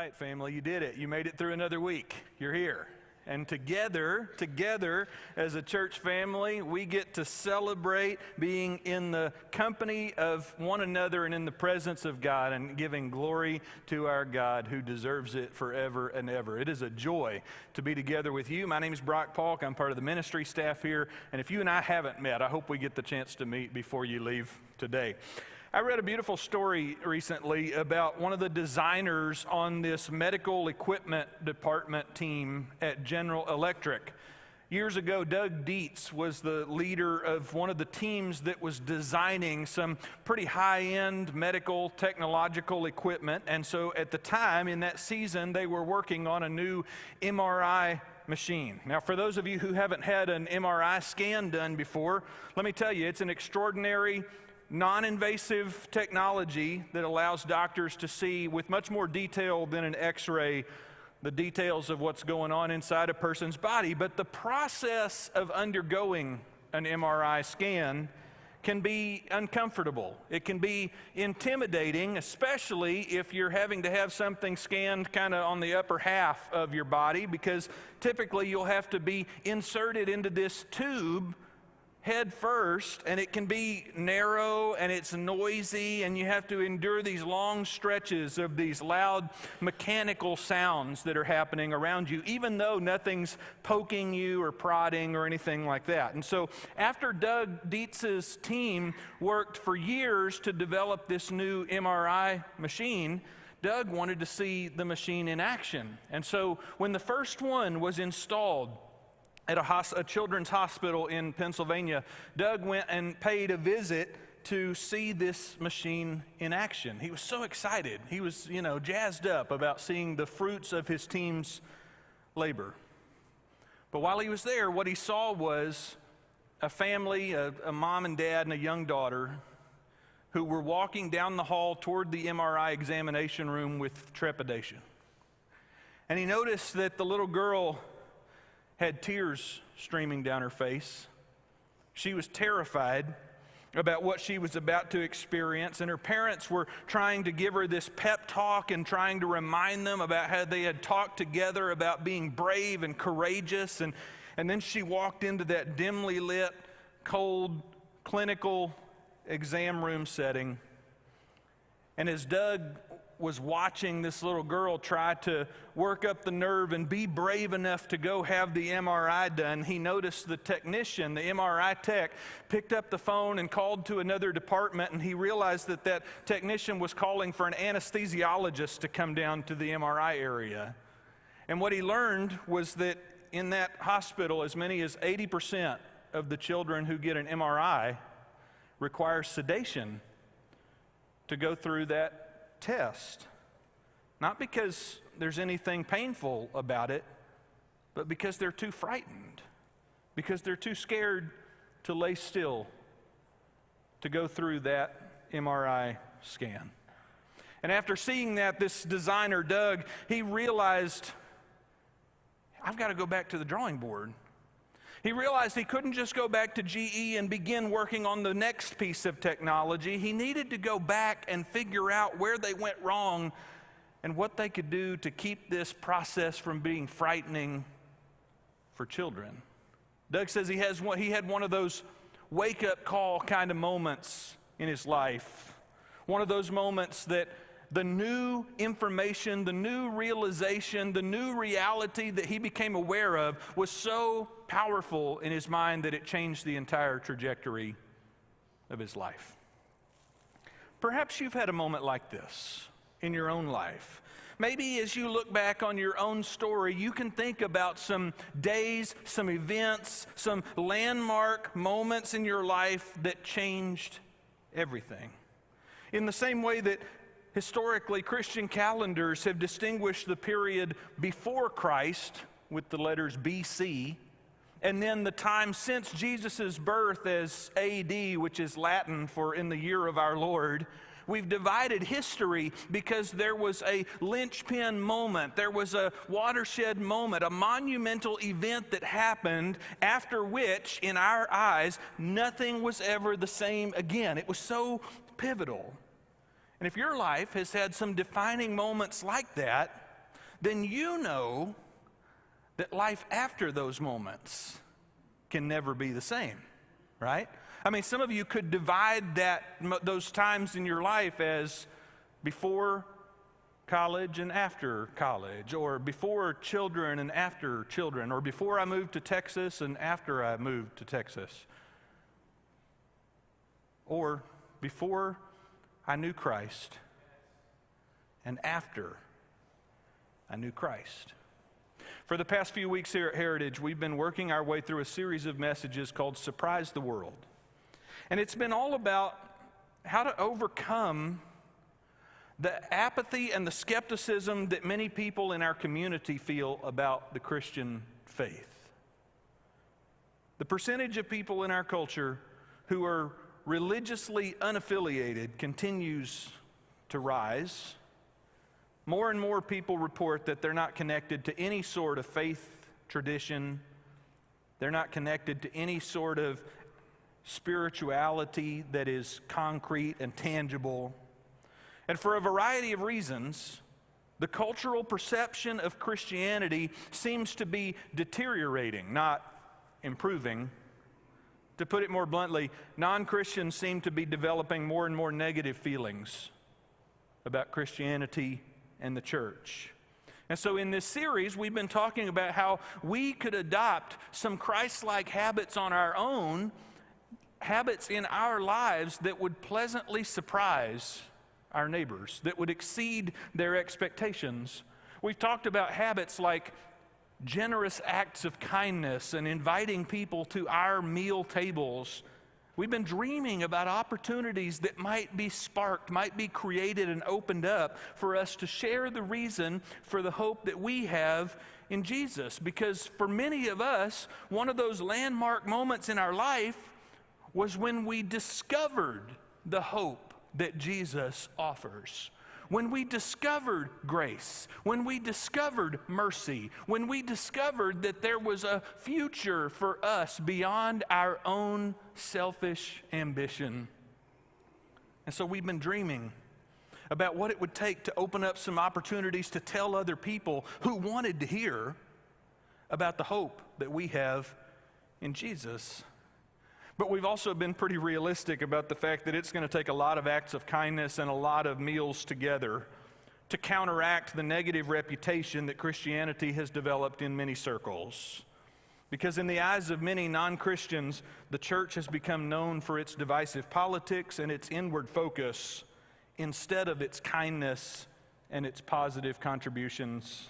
right, family, you did it. You made it through another week. You're here. And together, as a church family, we get to celebrate being in the company of one another and in the presence of God and giving glory to our God who deserves it forever and ever. It is a joy to be together with you. My name is Brock Polk. I'm part of the ministry staff here. And if you and I haven't met, I hope we get the chance to meet before you leave today. I read a beautiful story recently about one of the designers on this medical equipment department team at General Electric. Years ago, Doug Dietz was the leader of one of the teams that was designing some pretty high-end medical technological equipment. And so at the time, in that season, they were working on a new MRI machine. Now, for those of you who haven't had an MRI scan done before, let me tell you, it's an extraordinary non-invasive technology that allows doctors to see with much more detail than an x-ray the details of what's going on inside a person's body. But the process of undergoing an MRI scan can be uncomfortable. It can be intimidating, especially if you're having to have something scanned kind of on the upper half of your body, because typically you'll have to be inserted into this tube head first, and it can be narrow and it's noisy, and you have to endure these long stretches of these loud mechanical sounds that are happening around you, even though nothing's poking you or prodding or anything like that. And so after Doug Dietz's team worked for years to develop this new MRI machine, Doug wanted to see the machine in action. And so when the first one was installed at a children's hospital in Pennsylvania, Doug went and paid a visit to see this machine in action. He was so excited. He was, jazzed up about seeing the fruits of his team's labor. But while he was there, what he saw was a family, a mom and dad and a young daughter, who were walking down the hall toward the MRI examination room with trepidation. And he noticed that the little girl had tears streaming down her face. She was terrified about what she was about to experience, and her parents were trying to give her this pep talk and trying to remind them about how they had talked together about being brave and courageous, and then she walked into that dimly lit, cold, clinical exam room setting. And as Doug was watching this little girl try to work up the nerve and be brave enough to go have the MRI done, he noticed the technician, the MRI tech, picked up the phone and called to another department, and he realized that that technician was calling for an anesthesiologist to come down to the MRI area. And what he learned was that in that hospital, as many as 80% of the children who get an MRI require sedation to go through that test. Not because there's anything painful about it, but because they're too frightened, because they're too scared to lay still to go through that MRI scan. And after seeing that, this designer, Doug, he realized, I've got to go back to the drawing board. He realized he couldn't just go back to GE and begin working on the next piece of technology. He needed to go back and figure out where they went wrong and what they could do to keep this process from being frightening for children. Doug says he had one of those wake-up call kind of moments in his life. One of those moments that the new information, the new realization, the new reality that he became aware of was so powerful in his mind that it changed the entire trajectory of his life. Perhaps you've had a moment like this in your own life. Maybe as you look back on your own story, you can think about some days, some events, some landmark moments in your life that changed everything. In the same way that historically, Christian calendars have distinguished the period before Christ with the letters BC, and then the time since Jesus' birth as AD, which is Latin for in the year of our Lord. We've divided history because there was a linchpin moment, there was a watershed moment, a monumental event that happened after which, in our eyes, nothing was ever the same again. It was so pivotal. And if your life has had some defining moments like that, then you know that life after those moments can never be the same, right? I mean, some of you could divide those times in your life as before college and after college, or before children and after children, or before I moved to Texas and after I moved to Texas, or before I knew Christ and after I knew Christ. For the past few weeks here at Heritage, we've been working our way through a series of messages called Surprise the World. And it's been all about how to overcome the apathy and the skepticism that many people in our community feel about the Christian faith. The percentage of people in our culture who are religiously unaffiliated continues to rise. More and more people report that they're not connected to any sort of faith tradition. They're not connected to any sort of spirituality that is concrete and tangible. And for a variety of reasons, the cultural perception of Christianity seems to be deteriorating, not improving. To put it more bluntly, non-Christians seem to be developing more and more negative feelings about Christianity and the church. And so in this series, we've been talking about how we could adopt some Christ-like habits on our own, habits in our lives that would pleasantly surprise our neighbors, that would exceed their expectations. We've talked about habits like generous acts of kindness and inviting people to our meal tables. We've been dreaming about opportunities that might be sparked, might be created and opened up for us to share the reason for the hope that we have in Jesus. Because for many of us, one of those landmark moments in our life was when we discovered the hope that Jesus offers. When we discovered grace, when we discovered mercy, when we discovered that there was a future for us beyond our own selfish ambition. And so we've been dreaming about what it would take to open up some opportunities to tell other people who wanted to hear about the hope that we have in Jesus. But we've also been pretty realistic about the fact that it's going to take a lot of acts of kindness and a lot of meals together to counteract the negative reputation that Christianity has developed in many circles. Because in the eyes of many non-Christians, the church has become known for its divisive politics and its inward focus instead of its kindness and its positive contributions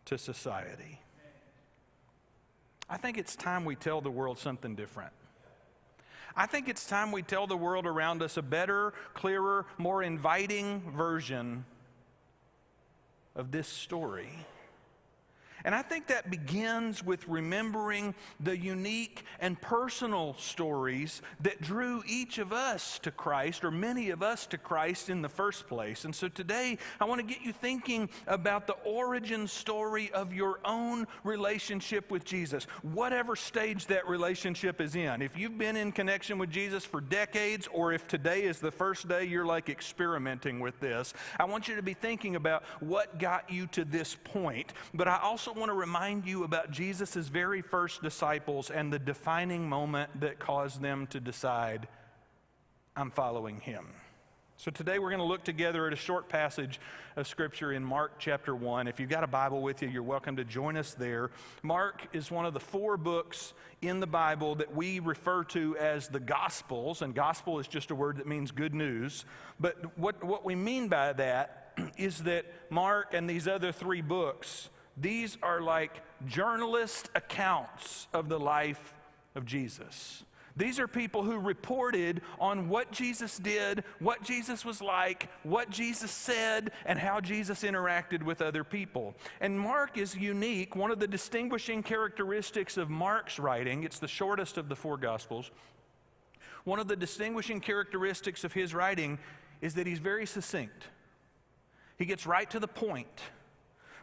to society. I think it's time we tell the world something different. I think it's time we tell the world around us a better, clearer, more inviting version of this story. And I think that begins with remembering the unique and personal stories that drew each of us to Christ, or many of us to Christ in the first place. And so today, I want to get you thinking about the origin story of your own relationship with Jesus, whatever stage that relationship is in. If you've been in connection with Jesus for decades, or if today is the first day you're like experimenting with this, I want you to be thinking about what got you to this point. But I also want to remind you about Jesus' very first disciples and the defining moment that caused them to decide, I'm following him. So today we're going to look together at a short passage of Scripture in Mark chapter 1. If you've got a Bible with you, you're welcome to join us there. Mark is one of the 4 books in the Bible that we refer to as the Gospels, and gospel is just a word that means good news. But what we mean by that is that Mark and these other 3 books, these are like journalist accounts of the life of Jesus. These are people who reported on what Jesus did, what Jesus was like, what Jesus said, and how Jesus interacted with other people. And Mark is unique. One of the distinguishing characteristics of Mark's writing, it's the shortest of the 4 Gospels. One of the distinguishing characteristics of his writing is that he's very succinct. He gets right to the point.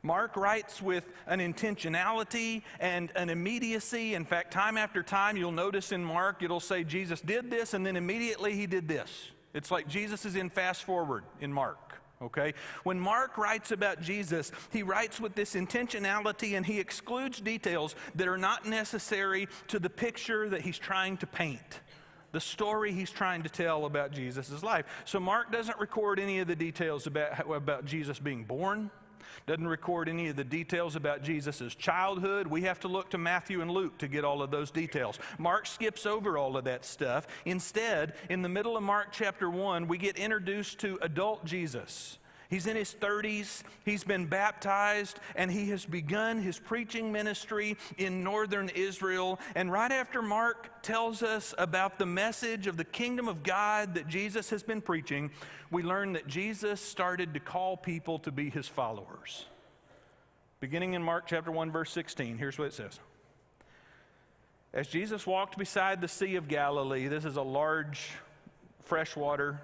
Mark writes with an intentionality and an immediacy. In fact, time after time, you'll notice in Mark, it'll say Jesus did this, and then immediately he did this. It's like Jesus is in fast forward in Mark, Okay? When Mark writes about Jesus, he writes with this intentionality and he excludes details that are not necessary to the picture that he's trying to paint, the story he's trying to tell about Jesus' life. So Mark doesn't record any of the details about Jesus being born, doesn't record any of the details about Jesus' childhood. We have to look to Matthew and Luke to get all of those details. Mark skips over all of that stuff. Instead, in the middle of Mark chapter 1, we get introduced to adult Jesus. He's in his 30s, he's been baptized, and he has begun his preaching ministry in northern Israel. And right after Mark tells us about the message of the kingdom of God that Jesus has been preaching, we learn that Jesus started to call people to be his followers. Beginning in Mark chapter 1, verse 16, here's what it says. As Jesus walked beside the Sea of Galilee, this is a large freshwater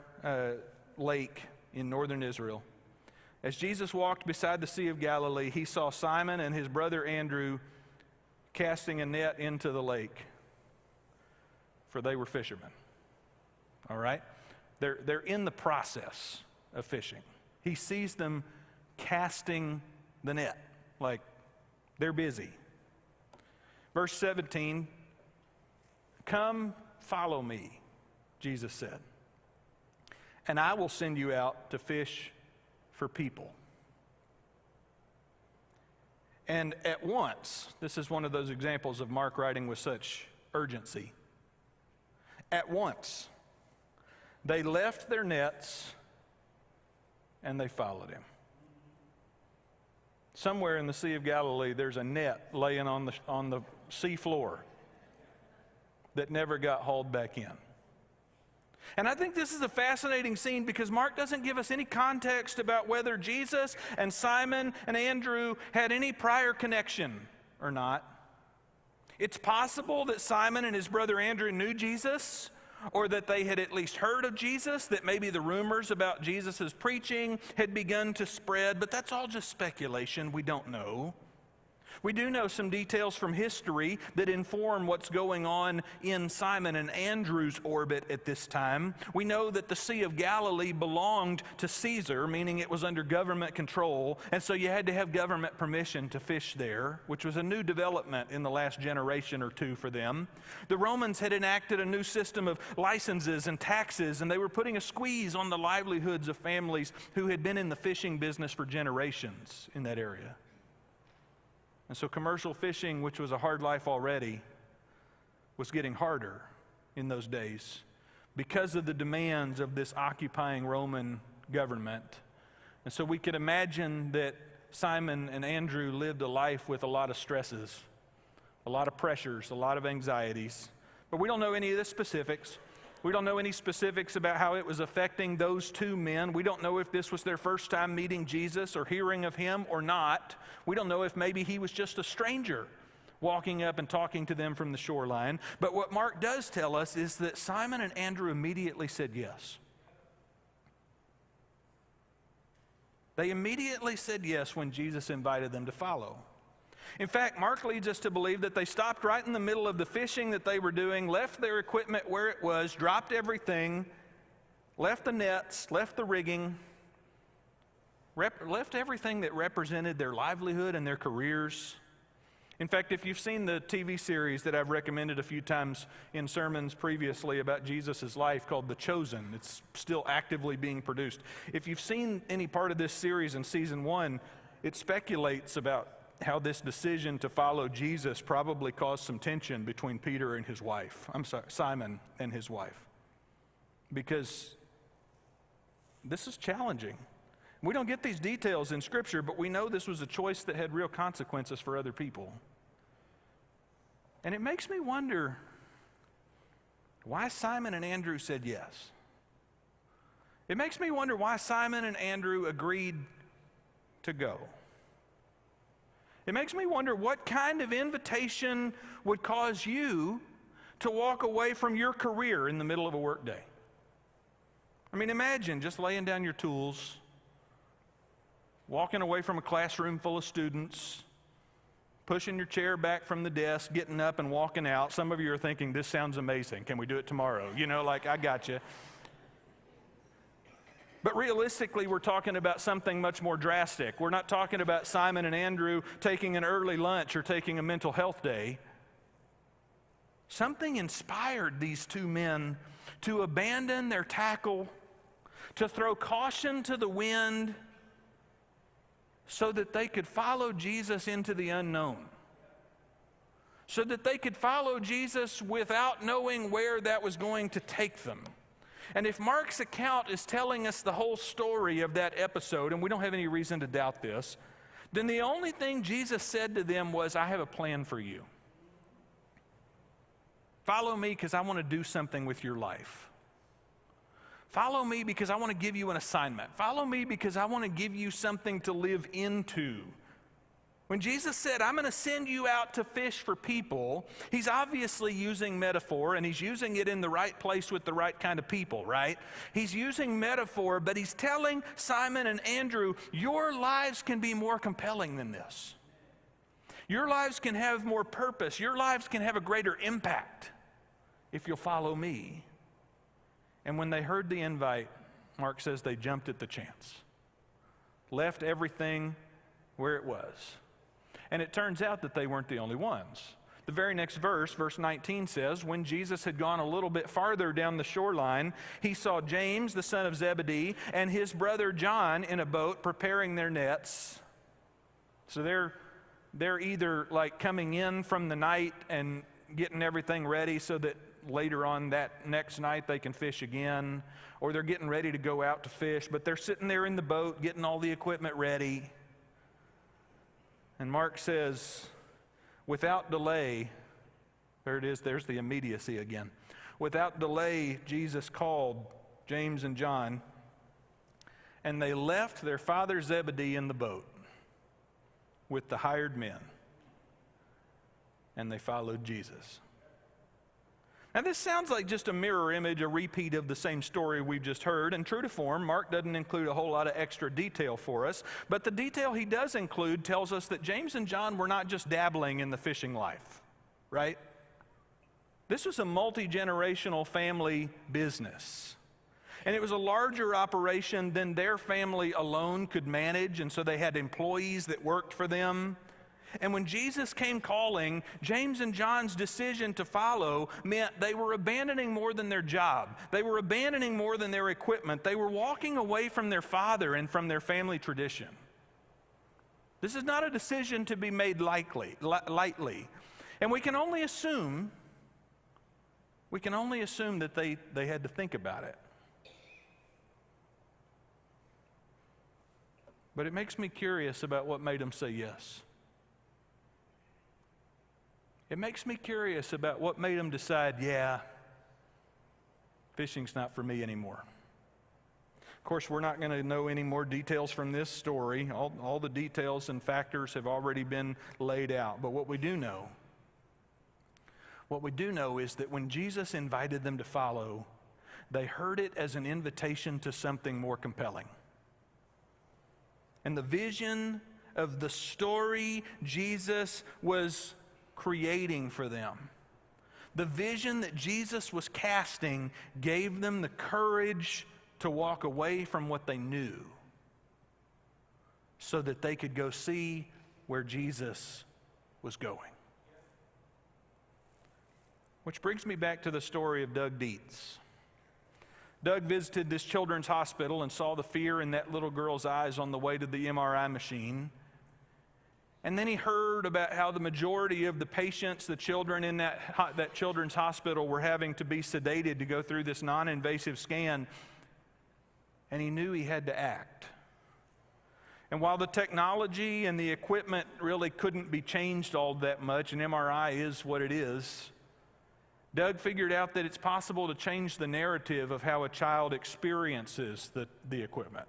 lake in northern Israel. As Jesus walked beside the Sea of Galilee, he saw Simon and his brother Andrew casting a net into the lake, for they were fishermen. All right? They're in the process of fishing. He sees them casting the net, like they're busy. Verse 17, "Come, follow me," Jesus said, "and I will send you out to fish for people." And at once, this is one of those examples of Mark writing with such urgency. At once, they left their nets and they followed him. Somewhere in the Sea of Galilee, there's a net laying on the sea floor that never got hauled back in. And I think this is a fascinating scene because Mark doesn't give us any context about whether Jesus and Simon and Andrew had any prior connection or not. It's possible that Simon and his brother Andrew knew Jesus, or that they had at least heard of Jesus, that maybe the rumors about Jesus' preaching had begun to spread, but that's all just speculation. We don't know. We do know some details from history that inform what's going on in Simon and Andrew's orbit at this time. We know that the Sea of Galilee belonged to Caesar, meaning it was under government control, and so you had to have government permission to fish there, which was a new development in the last generation or two for them. The Romans had enacted a new system of licenses and taxes, and they were putting a squeeze on the livelihoods of families who had been in the fishing business for generations in that area. And so commercial fishing, which was a hard life already, was getting harder in those days because of the demands of this occupying Roman government. And so we could imagine that Simon and Andrew lived a life with a lot of stresses, a lot of pressures, a lot of anxieties. But we don't know any of the specifics. We don't know any specifics about how it was affecting those two men. We don't know if this was their first time meeting Jesus or hearing of him or not. We don't know if maybe he was just a stranger walking up and talking to them from the shoreline. But what Mark does tell us is that Simon and Andrew immediately said yes. They immediately said yes when Jesus invited them to follow. In fact, Mark leads us to believe that they stopped right in the middle of the fishing that they were doing, left their equipment where it was, dropped everything, left the nets, left the rigging, left everything that represented their livelihood and their careers. In fact, if you've seen the TV series that I've recommended a few times in sermons previously about Jesus' life called The Chosen, it's still actively being produced. If you've seen any part of this series in season 1, it speculates about how this decision to follow Jesus probably caused some tension between Peter and his wife. Simon and his wife. Because this is challenging. We don't get these details in Scripture, but we know this was a choice that had real consequences for other people. And it makes me wonder why Simon and Andrew said yes. It makes me wonder why Simon and Andrew agreed to go. It makes me wonder what kind of invitation would cause you to walk away from your career in the middle of a workday. I mean, imagine just laying down your tools, walking away from a classroom full of students, pushing your chair back from the desk, getting up and walking out. Some of you are thinking, this sounds amazing. Can we do it tomorrow? You know, like, I got you. But realistically, we're talking about something much more drastic. We're not talking about Simon and Andrew taking an early lunch or taking a mental health day. Something inspired these two men to abandon their tackle, to throw caution to the wind, so that they could follow Jesus into the unknown. So that they could follow Jesus without knowing where that was going to take them. And if Mark's account is telling us the whole story of that episode, and we don't have any reason to doubt this, then the only thing Jesus said to them was, I have a plan for you. Follow me because I want to do something with your life. Follow me because I want to give you an assignment. Follow me because I want to give you something to live into. When Jesus said, I'm going to send you out to fish for people, he's obviously using metaphor, and he's using it in the right place with the right kind of people, right? He's using metaphor, but he's telling Simon and Andrew, your lives can be more compelling than this. Your lives can have more purpose. Your lives can have a greater impact if you'll follow me. And when they heard the invite, Mark says they jumped at the chance, left everything where it was. And it turns out that they weren't the only ones. The very next verse, verse 19 says, when Jesus had gone a little bit farther down the shoreline, he saw James, the son of Zebedee, and his brother John in a boat preparing their nets. So they're either like coming in from the night and getting everything ready so that later on that next night they can fish again, or they're getting ready to go out to fish, but they're sitting there in the boat getting all the equipment ready. And Mark says, without delay, there it is, there's the immediacy again. Without delay, Jesus called James and John, and they left their father Zebedee in the boat with the hired men, and they followed Jesus. Now this sounds like just a mirror image, a repeat of the same story we've just heard, and true to form, Mark doesn't include a whole lot of extra detail for us, but the detail he does include tells us that James and John were not just dabbling in the fishing life, right? This was a multi-generational family business. And it was a larger operation than their family alone could manage, and so they had employees that worked for them. And when Jesus came calling, James and John's decision to follow meant they were abandoning more than their job. They were abandoning more than their equipment. They were walking away from their father and from their family tradition. This is not a decision to be made lightly. And we can only assume that they had to think about it. But it makes me curious about what made them say yes. It makes me curious about what made them decide, yeah, fishing's not for me anymore. Of course, we're not going to know any more details from this story. All the details and factors have already been laid out. But what we do know is that when Jesus invited them to follow, they heard it as an invitation to something more compelling. And the vision of the story Jesus was creating for them, the vision that Jesus was casting, gave them the courage to walk away from what they knew so that they could go see where Jesus was going. Which brings me back to the story of Doug Dietz. Doug visited this children's hospital and saw the fear in that little girl's eyes on the way to the MRI machine. And then he heard about how the majority of the patients, the children in that children's hospital, were having to be sedated to go through this non-invasive scan. And he knew he had to act. And while the technology and the equipment really couldn't be changed all that much, and MRI is what it is, Doug figured out that it's possible to change the narrative of how a child experiences the equipment.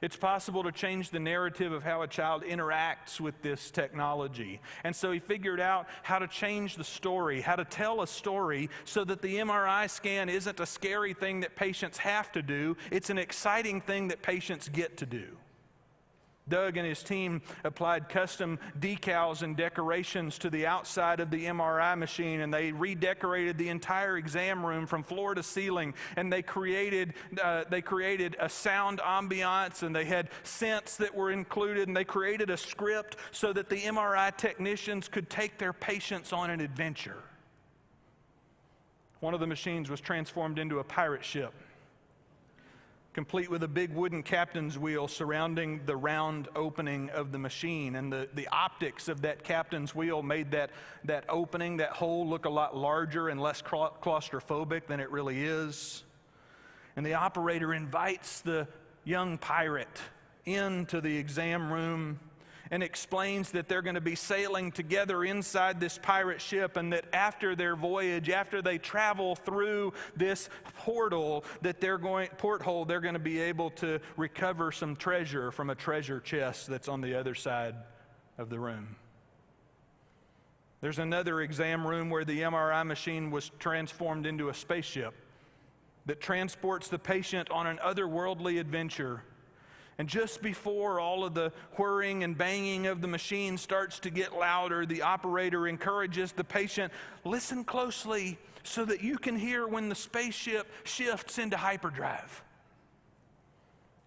It's possible to change the narrative of how a child interacts with this technology. And so he figured out how to change the story, how to tell a story so that the MRI scan isn't a scary thing that patients have to do. It's an exciting thing that patients get to do. Doug and his team applied custom decals and decorations to the outside of the MRI machine, and they redecorated the entire exam room from floor to ceiling, and they created a sound ambiance, and they had scents that were included, and they created a script so that the MRI technicians could take their patients on an adventure. One of the machines was transformed into a pirate ship, complete with a big wooden captain's wheel surrounding the round opening of the machine. And the optics of that captain's wheel made that opening, that hole, look a lot larger and less claustrophobic than it really is. And the operator invites the young pirate into the exam room and explains that they're going to be sailing together inside this pirate ship, and that after their voyage, after they travel through this porthole, they're going to be able to recover some treasure from a treasure chest that's on the other side of the room. There's another exam room where the MRI machine was transformed into a spaceship that transports the patient on an otherworldly adventure. And just before all of the whirring and banging of the machine starts to get louder, the operator encourages the patient, listen closely so that you can hear when the spaceship shifts into hyperdrive.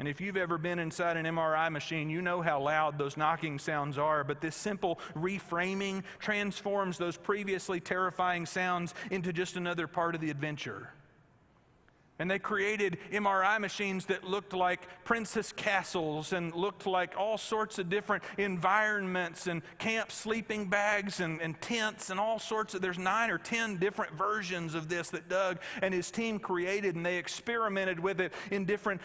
And if you've ever been inside an MRI machine, you know how loud those knocking sounds are, but this simple reframing transforms those previously terrifying sounds into just another part of the adventure. And they created MRI machines that looked like princess castles and looked like all sorts of different environments and camp sleeping bags and tents and all sorts of, there's 9 or 10 different versions of this that Doug and his team created, and they experimented with it in different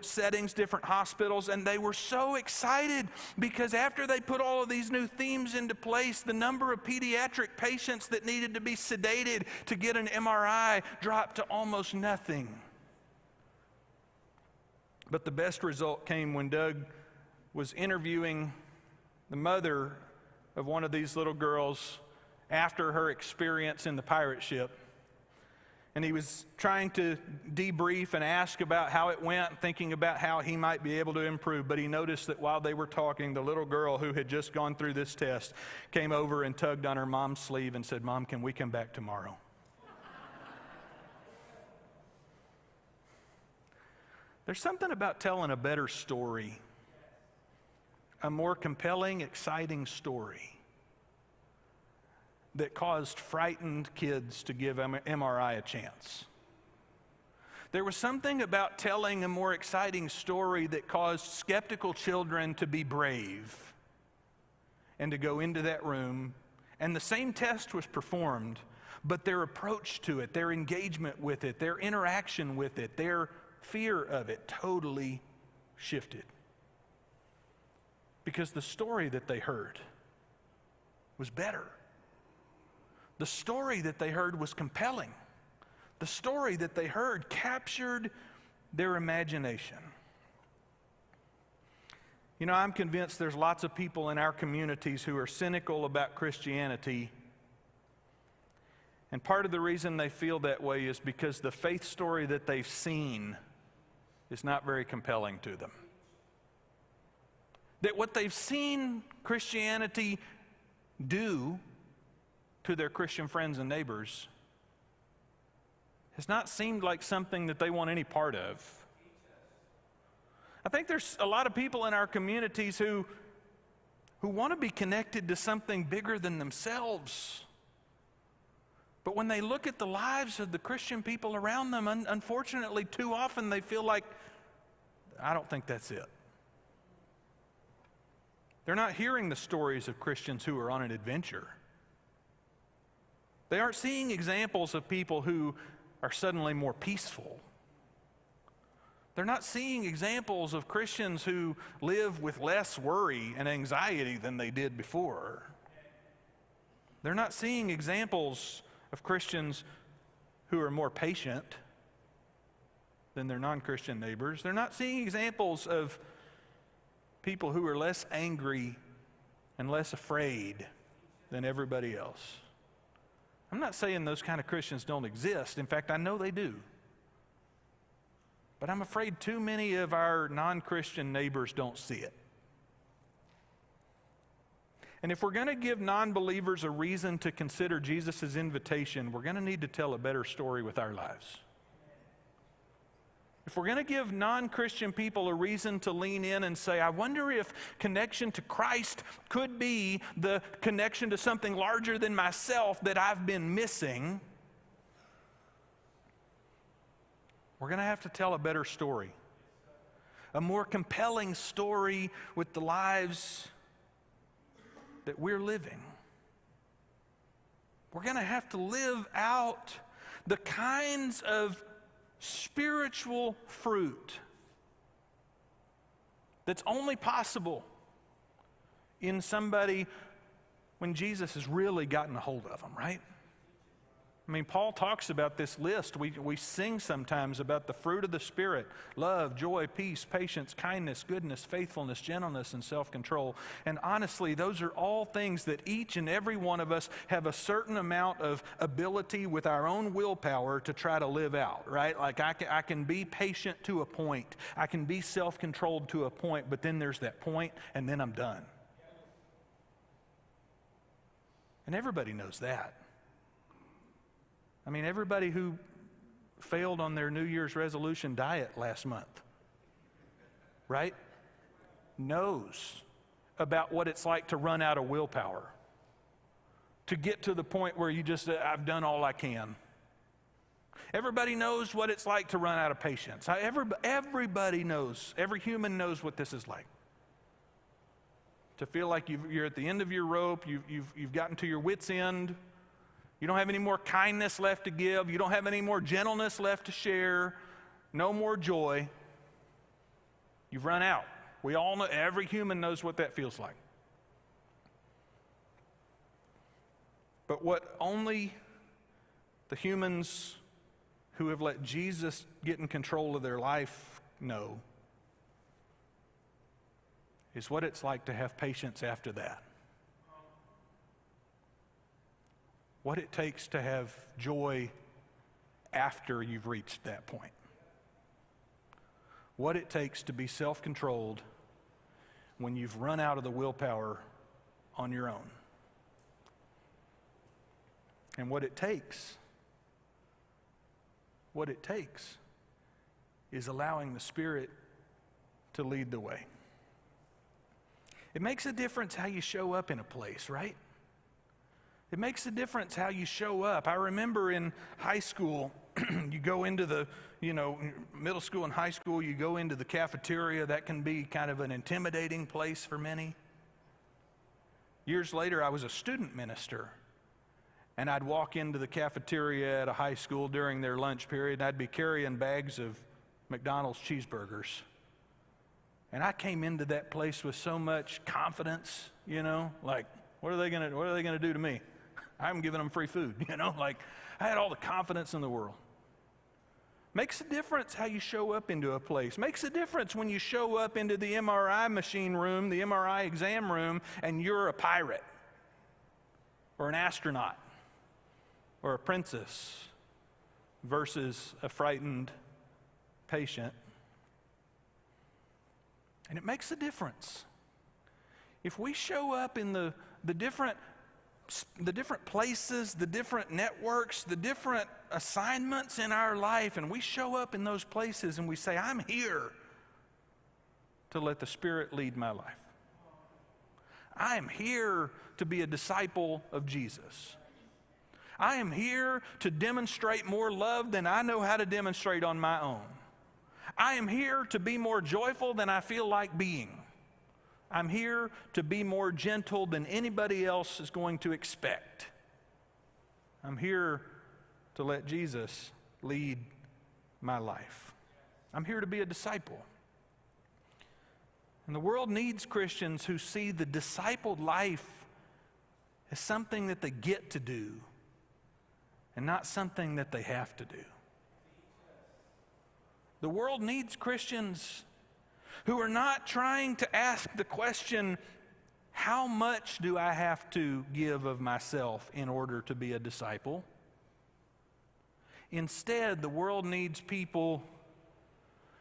settings, different hospitals, and they were so excited because after they put all of these new themes into place, the number of pediatric patients that needed to be sedated to get an MRI dropped to almost nothing. But the best result came when Doug was interviewing the mother of one of these little girls after her experience in the pirate ship. And he was trying to debrief and ask about how it went, thinking about how he might be able to improve. But he noticed that while they were talking, the little girl who had just gone through this test came over and tugged on her mom's sleeve and said, "Mom, can we come back tomorrow?" There's something about telling a better story, a more compelling, exciting story that caused frightened kids to give MRI a chance. There was something about telling a more exciting story that caused skeptical children to be brave and to go into that room, and the same test was performed, but their approach to it, their engagement with it, their interaction with it, their fear of it totally shifted. Because the story that they heard was better. The story that they heard was compelling. The story that they heard captured their imagination. You know, I'm convinced there's lots of people in our communities who are cynical about Christianity. And part of the reason they feel that way is because the faith story that they've seen is not very compelling to them. That what they've seen Christianity do to their Christian friends and neighbors has not seemed like something that they want any part of. I think there's a lot of people in our communities who want to be connected to something bigger than themselves. But when they look at the lives of the Christian people around them, unfortunately, too often they feel like, I don't think that's it. They're not hearing the stories of Christians who are on an adventure. They aren't seeing examples of people who are suddenly more peaceful. They're not seeing examples of Christians who live with less worry and anxiety than they did before. They're not seeing examples of Christians who are more patient than their non-Christian neighbors. They're not seeing examples of people who are less angry and less afraid than everybody else. I'm not saying those kind of Christians don't exist. In fact, I know they do. But I'm afraid too many of our non-Christian neighbors don't see it. And if we're going to give non-believers a reason to consider Jesus' invitation, we're going to need to tell a better story with our lives. If we're going to give non-Christian people a reason to lean in and say, I wonder if connection to Christ could be the connection to something larger than myself that I've been missing, we're going to have to tell a better story. A more compelling story with the lives that we're living. We're going to have to live out the kinds of spiritual fruit that's only possible in somebody when Jesus has really gotten a hold of them, right? I mean, Paul talks about this list. We sing sometimes about the fruit of the Spirit: love, joy, peace, patience, kindness, goodness, faithfulness, gentleness, and self-control. And honestly, those are all things that each and every one of us have a certain amount of ability with our own willpower to try to live out, right? Like I can be patient to a point. I can be self-controlled to a point, but then there's that point, and then I'm done. And everybody knows that. I mean, everybody who failed on their New Year's resolution diet last month, right, knows about what it's like to run out of willpower, to get to the point where you just, I've done all I can. Everybody knows what it's like to run out of patience. Everybody knows, every human knows what this is like. To feel like you're at the end of your rope, you've gotten to your wit's end. You don't have any more kindness left to give. You don't have any more gentleness left to share. No more joy. You've run out. We all know, every human knows what that feels like. But what only the humans who have let Jesus get in control of their life know is what it's like to have patience after that. What it takes to have joy after you've reached that point. What it takes to be self-controlled when you've run out of the willpower on your own. And what it takes is allowing the Spirit to lead the way. It makes a difference how you show up in a place, right? It makes a difference how you show up. I remember in high school, you go into the, middle school and high school, you go into the cafeteria. That can be kind of an intimidating place for many. Years later, I was a student minister, and I'd walk into the cafeteria at a high school during their lunch period, and I'd be carrying bags of McDonald's cheeseburgers. And I came into that place with so much confidence, like, what are they gonna do to me? I'm giving them free food, like I had all the confidence in the world. Makes a difference how you show up into a place. Makes a difference when you show up into the MRI machine room, the MRI exam room, and you're a pirate or an astronaut or a princess versus a frightened patient. And it makes a difference. If we show up in the different places, the different networks, the different assignments in our life, and we show up in those places and we say, I'm here to let the Spirit lead my life. I am here to be a disciple of Jesus. I am here to demonstrate more love than I know how to demonstrate on my own. I am here to be more joyful than I feel like being. I'm here to be more gentle than anybody else is going to expect. I'm here to let Jesus lead my life. I'm here to be a disciple. And the world needs Christians who see the discipled life as something that they get to do and not something that they have to do. The world needs Christians who are not trying to ask the question, how much do I have to give of myself in order to be a disciple? Instead, the world needs people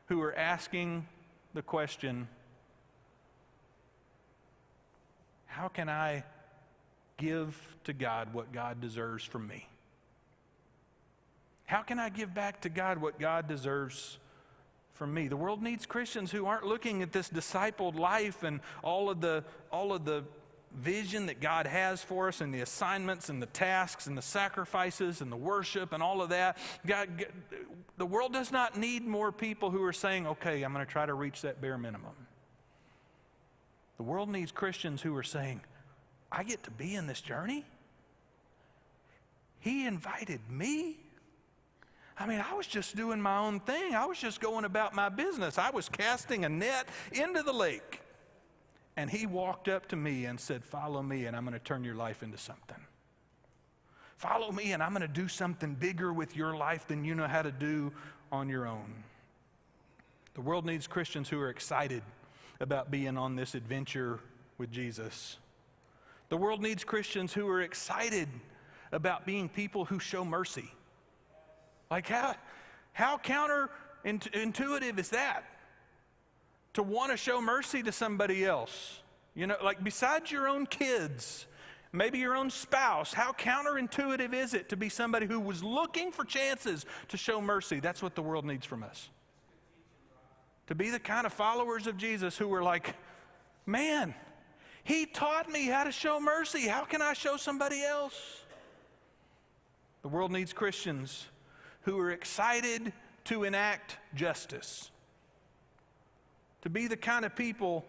who are asking the question, how can I give to God what God deserves from me? How can I give back to God what God deserves from me? The world needs Christians who aren't looking at this discipled life and all of the vision that God has for us and the assignments and the tasks and the sacrifices and the worship and all of that. The world does not need more people who are saying, okay, I'm going to try to reach that bare minimum. The world needs Christians who are saying, I get to be in this journey. He invited me. I mean, I was just doing my own thing. I was just going about my business. I was casting a net into the lake. And he walked up to me and said, follow me and I'm going to turn your life into something. Follow me and I'm going to do something bigger with your life than you know how to do on your own. The world needs Christians who are excited about being on this adventure with Jesus. The world needs Christians who are excited about being people who show mercy. Like how counterintuitive is that? To want to show mercy to somebody else. You know, like besides your own kids, maybe your own spouse, how counterintuitive is it to be somebody who was looking for chances to show mercy? That's what the world needs from us. To be the kind of followers of Jesus who were like, man, he taught me how to show mercy. How can I show somebody else? The world needs Christians who are excited to enact justice. To be the kind of people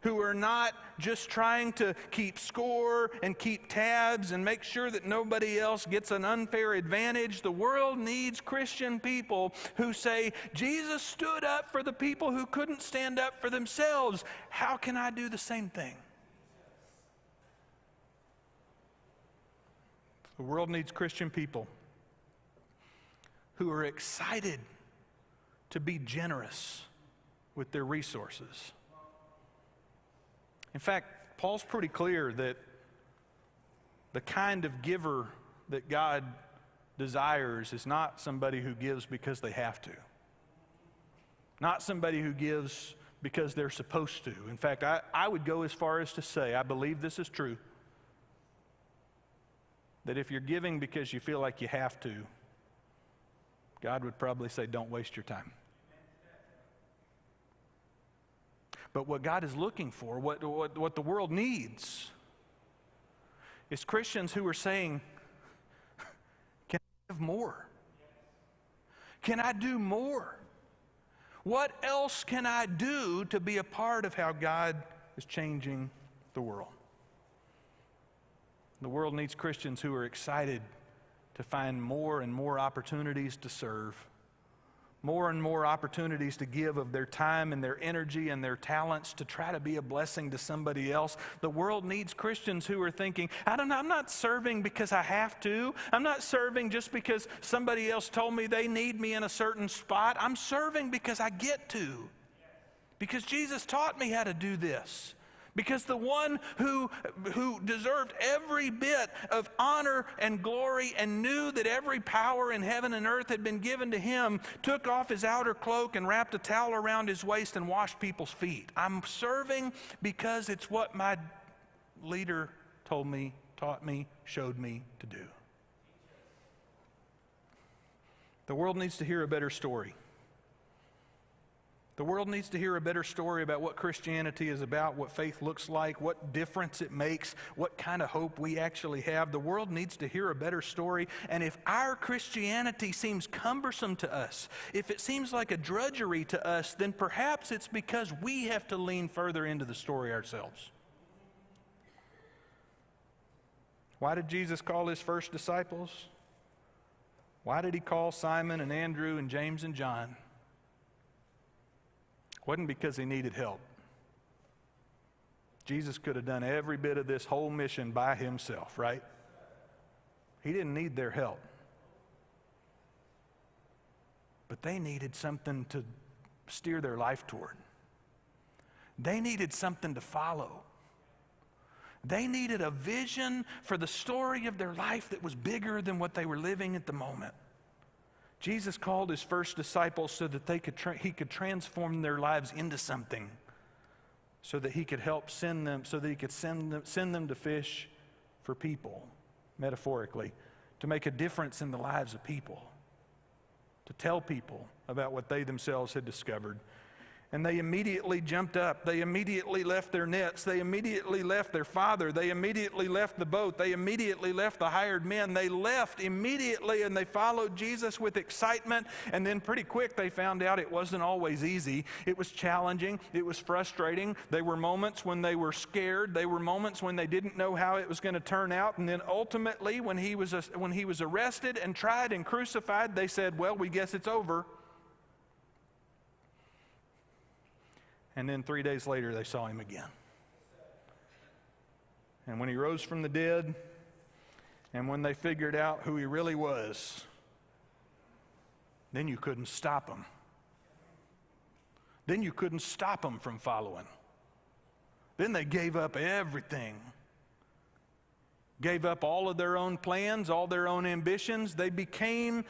who are not just trying to keep score and keep tabs and make sure that nobody else gets an unfair advantage. The world needs Christian people who say, Jesus stood up for the people who couldn't stand up for themselves. How can I do the same thing? The world needs Christian people who are excited to be generous with their resources. In fact, Paul's pretty clear that the kind of giver that God desires is not somebody who gives because they have to. Not somebody who gives because they're supposed to. In fact, I would go as far as to say, I believe this is true, that if you're giving because you feel like you have to, God would probably say, don't waste your time. But what God is looking for, what the world needs, is Christians who are saying, can I give more? Can I do more? What else can I do to be a part of how God is changing the world? The world needs Christians who are excited to find more and more opportunities to serve, more and more opportunities to give of their time and their energy and their talents to try to be a blessing to somebody else. The world needs Christians who are thinking, I'm not serving because I have to. I'm not serving just because somebody else told me they need me in a certain spot. I'm serving because I get to. Because Jesus taught me how to do this. Because the one who deserved every bit of honor and glory and knew that every power in heaven and earth had been given to him took off his outer cloak and wrapped a towel around his waist and washed people's feet. I'm serving because it's what my leader told me, taught me, showed me to do. The world needs to hear a better story. The world needs to hear a better story about what Christianity is about, what faith looks like, what difference it makes, what kind of hope we actually have. The world needs to hear a better story. And if our Christianity seems cumbersome to us, if it seems like a drudgery to us, then perhaps it's because we have to lean further into the story ourselves. Why did Jesus call his first disciples? Why did he call Simon and Andrew and James and John? It wasn't because he needed help. Jesus could have done every bit of this whole mission by himself, right? He didn't need their help. But they needed something to steer their life toward. They needed something to follow. They needed a vision for the story of their life that was bigger than what they were living at the moment. Jesus called his first disciples so that he could transform their lives into something so that he could help send them, so that he could send them to fish for people, metaphorically, to make a difference in the lives of people, to tell people about what they themselves had discovered. And they immediately jumped up. They immediately left their nets. They immediately left their father. They immediately left the boat. They immediately left the hired men. They left immediately, and they followed Jesus with excitement. And then pretty quick they found out it wasn't always easy. It was challenging. It was frustrating. There were moments when they were scared. There were moments when they didn't know how it was going to turn out. And then ultimately, when he was arrested and tried and crucified, they said, well, we guess it's over. And then 3 days later, they saw him again. And when he rose from the dead, and when they figured out who he really was, then you couldn't stop him. Then you couldn't stop them from following. Then they gave up everything. Gave up all of their own plans, all their own ambitions. They became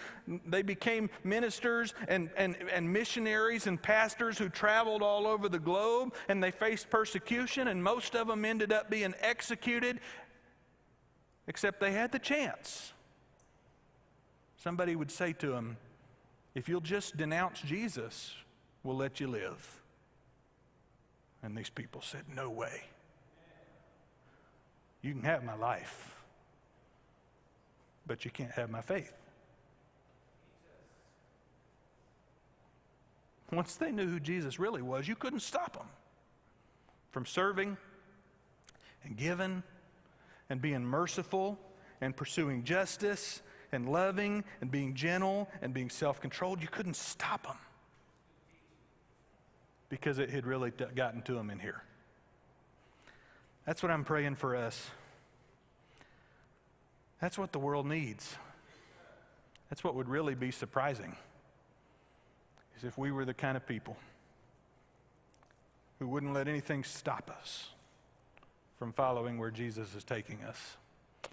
ministers and missionaries and pastors who traveled all over the globe, and they faced persecution, and most of them ended up being executed, except they had the chance. Somebody would say to them, if you'll just denounce Jesus, we'll let you live. And these people said, no way. You can have my life, but you can't have my faith. Once they knew who Jesus really was, you couldn't stop them from serving and giving and being merciful and pursuing justice and loving and being gentle and being self-controlled. You couldn't stop them because it had really gotten to them in here. That's what I'm praying for us. That's what the world needs. That's what would really be surprising, is if we were the kind of people who wouldn't let anything stop us from following where Jesus is taking us.